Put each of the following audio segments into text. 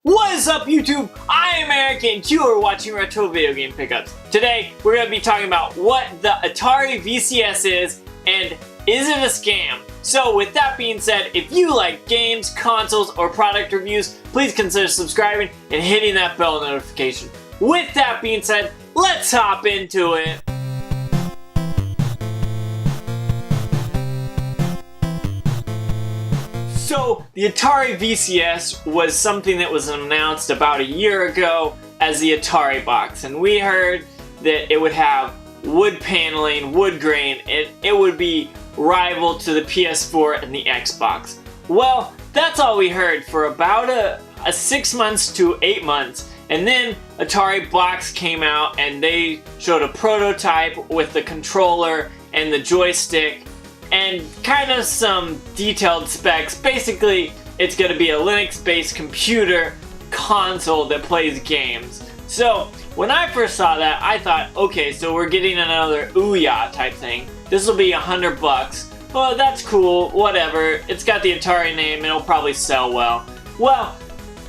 What is up, YouTube? I am Eric and you are watching Retro Video Game Pickups. Today we're going to be talking about what the Atari VCS is and is it a scam? So with that being said, if you like games, consoles, or product reviews, please consider subscribing and hitting that bell notification. With that being said, let's hop into it. So, the Atari VCS was something that was announced about a year ago as the Atari box, and we heard that it would have wood paneling, wood grain, and it would be rival to the PS4 and the Xbox. Well, that's all we heard for about a 6 months to 8 months, and then Atari box came out and they showed a prototype with the controller and the joystick and kind of some detailed specs. Basically, it's going to be a Linux-based computer console that plays games. So, when I first saw that, I thought, okay, so we're getting another Ouya type thing. This will be $100. Well, that's cool, whatever. It's got the Atari name, it'll probably sell well. Well,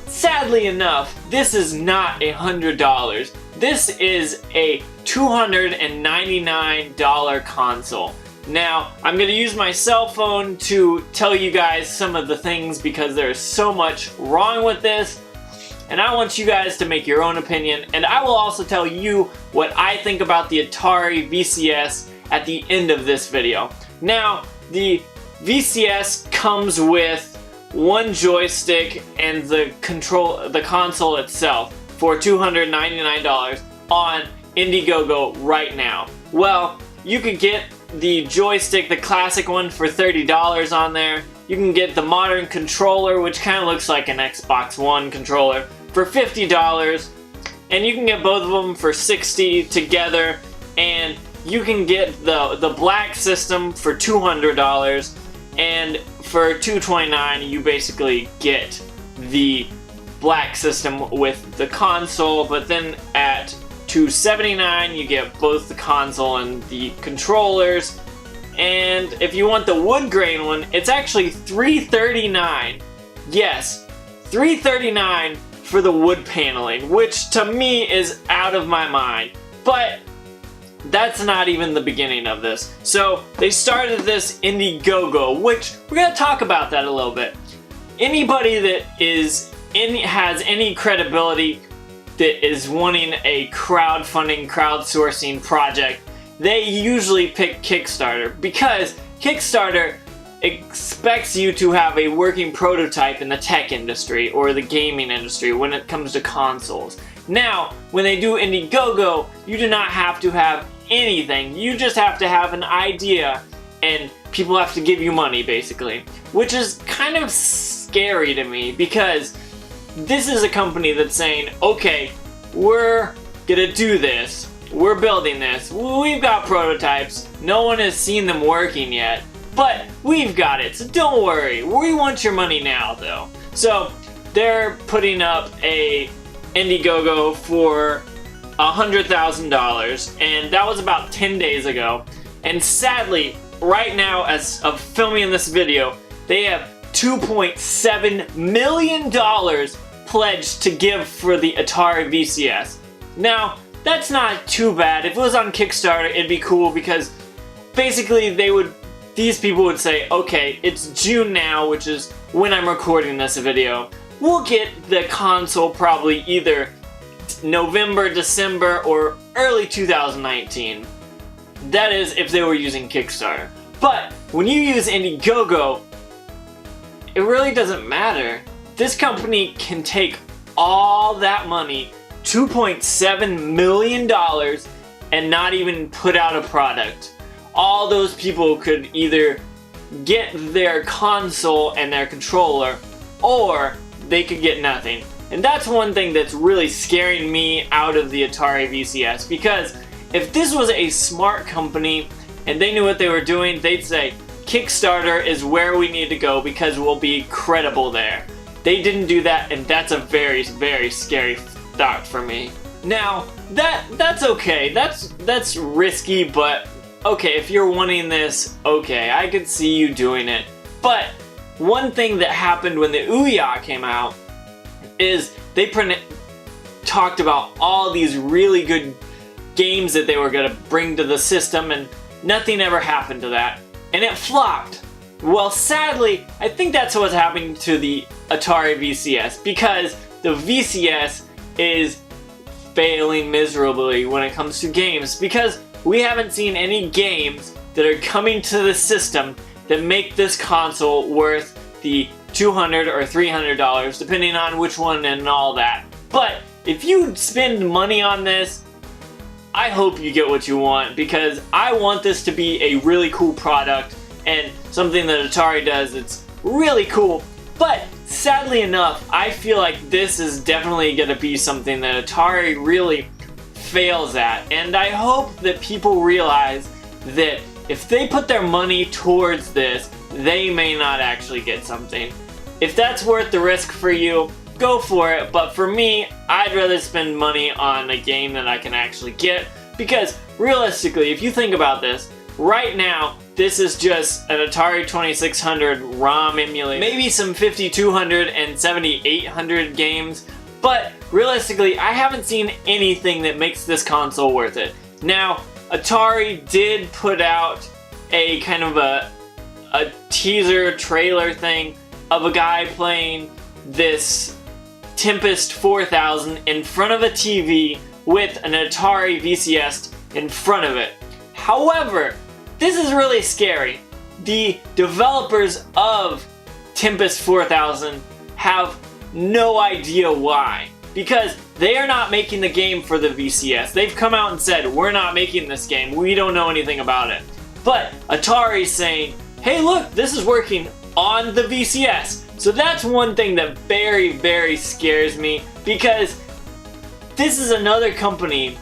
sadly enough, this is not $100. This is a $299 console. Now, I'm going to use my cell phone to tell you guys some of the things because there's so much wrong with this, and I want you guys to make your own opinion, and I will also tell you what I think about the Atari VCS at the end of this video. Now, the VCS comes with one joystick and the console itself for $299 on Indiegogo right now. Well, you could get the joystick, the classic one, for $30 on there. You can get the modern controller, which kind of looks like an Xbox One controller, for $50. And you can get both of them for $60 together. And you can get the black system for $200. And for $229, you basically get the black system with the console. But then at $279, you get both the console and the controllers. And if you want the wood grain one, it's actually $339. Yes, $339 for the wood paneling, which to me is out of my mind. But that's not even the beginning of this. So they started this Indiegogo, which we're going to talk about that a little bit. Anybody that has any credibility that is wanting a crowdfunding, crowdsourcing project, they usually pick Kickstarter because Kickstarter expects you to have a working prototype in the tech industry or the gaming industry when it comes to consoles. Now, when they do Indiegogo, you do not have to have anything. You just have to have an idea and people have to give you money, basically. Which is kind of scary to me because this is a company that's saying, okay, we're gonna do this, we're building this, we've got prototypes, no one has seen them working yet, but we've got it, so don't worry, we want your money now though. So they're putting up a Indiegogo for $100,000, and that was about 10 days ago, and sadly, right now as of filming this video, they have $2.7 million pledged to give for the Atari VCS. Now, that's not too bad. If it was on Kickstarter, it'd be cool because basically these people would say, okay, it's June now, which is when I'm recording this video. We'll get the console probably either November, December, or early 2019. That is if they were using Kickstarter. But when you use Indiegogo, it really doesn't matter. This company can take all that money, $2.7 million, and not even put out a product. All those people could either get their console and their controller, or they could get nothing. And that's one thing that's really scaring me out of the Atari VCS, because if this was a smart company and they knew what they were doing, they'd say, Kickstarter is where we need to go because we'll be credible there. They didn't do that, and that's a very, very scary thought for me. Now, that's okay. That's risky, but okay, if you're wanting this, okay, I could see you doing it. But one thing that happened when the Ouya came out is they talked about all these really good games that they were going to bring to the system, and nothing ever happened to that. And it flopped. Well, sadly, I think that's what's happening to the Atari VCS, because the VCS is failing miserably when it comes to games, because we haven't seen any games that are coming to the system that make this console worth the $200 or $300, depending on which one and all that. But if you spend money on this, I hope you get what you want, because I want this to be a really cool product and something that Atari does that's really cool. But sadly enough, I feel like this is definitely going to be something that Atari really fails at. And I hope that people realize that if they put their money towards this, they may not actually get something. If that's worth the risk for you, go for it. But for me, I'd rather spend money on a game that I can actually get, because realistically, if you think about this, right now, this is just an Atari 2600 ROM emulator, maybe some 5200 and 7800 games, but realistically, I haven't seen anything that makes this console worth it. Now, Atari did put out a kind of a teaser trailer thing of a guy playing this Tempest 4000 in front of a TV with an Atari VCS in front of it. However, this is really scary. The developers of Tempest 4000 have no idea why, because they are not making the game for the VCS. They've come out and said, we're not making this game, we don't know anything about it. But Atari's saying, hey look, this is working on the VCS. So that's one thing that very, very scares me, because this is another company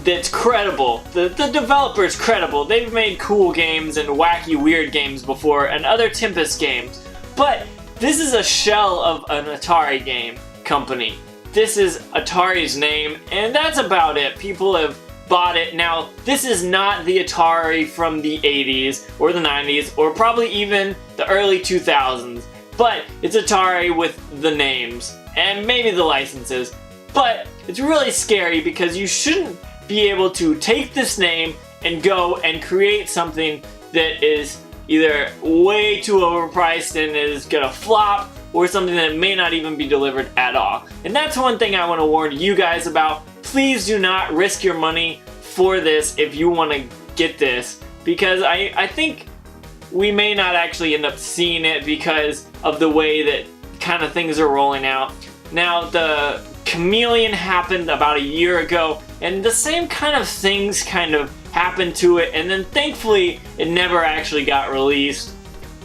that's credible. The developer's credible. They've made cool games and wacky, weird games before, and other Tempest games. But this is a shell of an Atari game company. This is Atari's name, and that's about it. People have bought it. Now, this is not the Atari from the 80s or the 90s or probably even the early 2000s, but it's Atari with the names and maybe the licenses. But it's really scary, because you shouldn't be able to take this name and go and create something that is either way too overpriced and is gonna flop, or something that may not even be delivered at all. And that's one thing I want to warn you guys about. Please do not risk your money for this if you want to get this, because I think we may not actually end up seeing it because of the way that kind of things are rolling out. Now, the Chameleon happened about a year ago, and the same kind of things kind of happened to it, and then thankfully it never actually got released.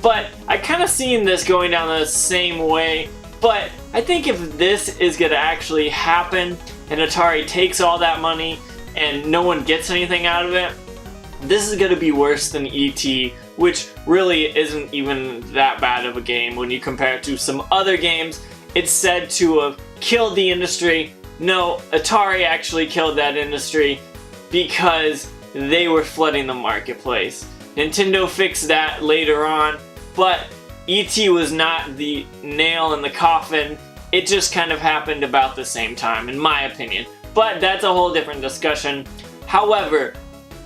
But I kind of seen this going down the same way, but I think if this is going to actually happen and Atari takes all that money and no one gets anything out of it, this is going to be worse than E.T., which really isn't even that bad of a game when you compare it to some other games. It's said to have killed the industry. No, Atari actually killed that industry because they were flooding the marketplace. Nintendo fixed that later on, but E.T. was not the nail in the coffin. It just kind of happened about the same time, in my opinion. But that's a whole different discussion. However,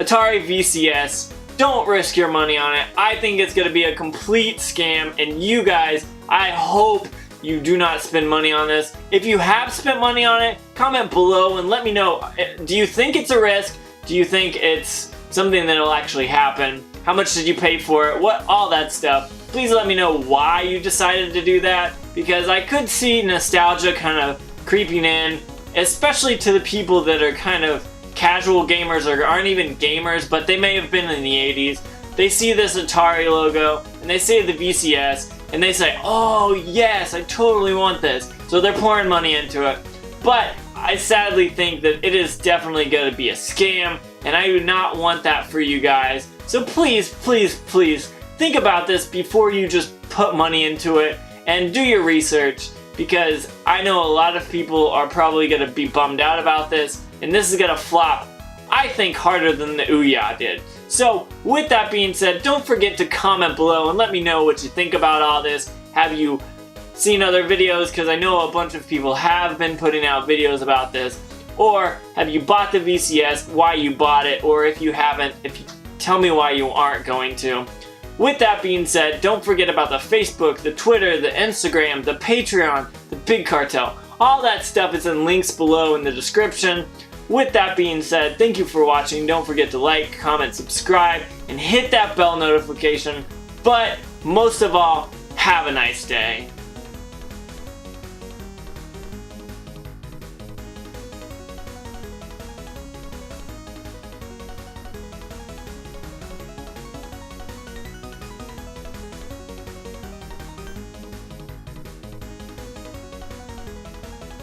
Atari VCS, don't risk your money on it. I think it's going to be a complete scam, and you guys, I hope you do not spend money on this. If you have spent money on it, comment below and let me know. Do you think it's a risk? Do you think it's something that will actually happen? How much did you pay for it? What, all that stuff. Please let me know why you decided to do that, because I could see nostalgia kind of creeping in, especially to the people that are kind of casual gamers or aren't even gamers, but they may have been in the 80s. They see this Atari logo and they see the VCS and they say, oh yes, I totally want this. So they're pouring money into it. But I sadly think that it is definitely going to be a scam, and I do not want that for you guys. So please, please, please think about this before you just put money into it, and do your research, because I know a lot of people are probably going to be bummed out about this, and this is going to flop, I think, harder than the Ouya did. So with that being said, don't forget to comment below and let me know what you think about all this. Have you seen other videos, because I know a bunch of people have been putting out videos about this. Or have you bought the VCS, why you bought it, or if you haven't, tell me why you aren't going to. With that being said, don't forget about the Facebook, the Twitter, the Instagram, the Patreon, the Big Cartel. All that stuff is in links below in the description. With that being said, thank you for watching. Don't forget to like, comment, subscribe, and hit that bell notification. But most of all, have a nice day.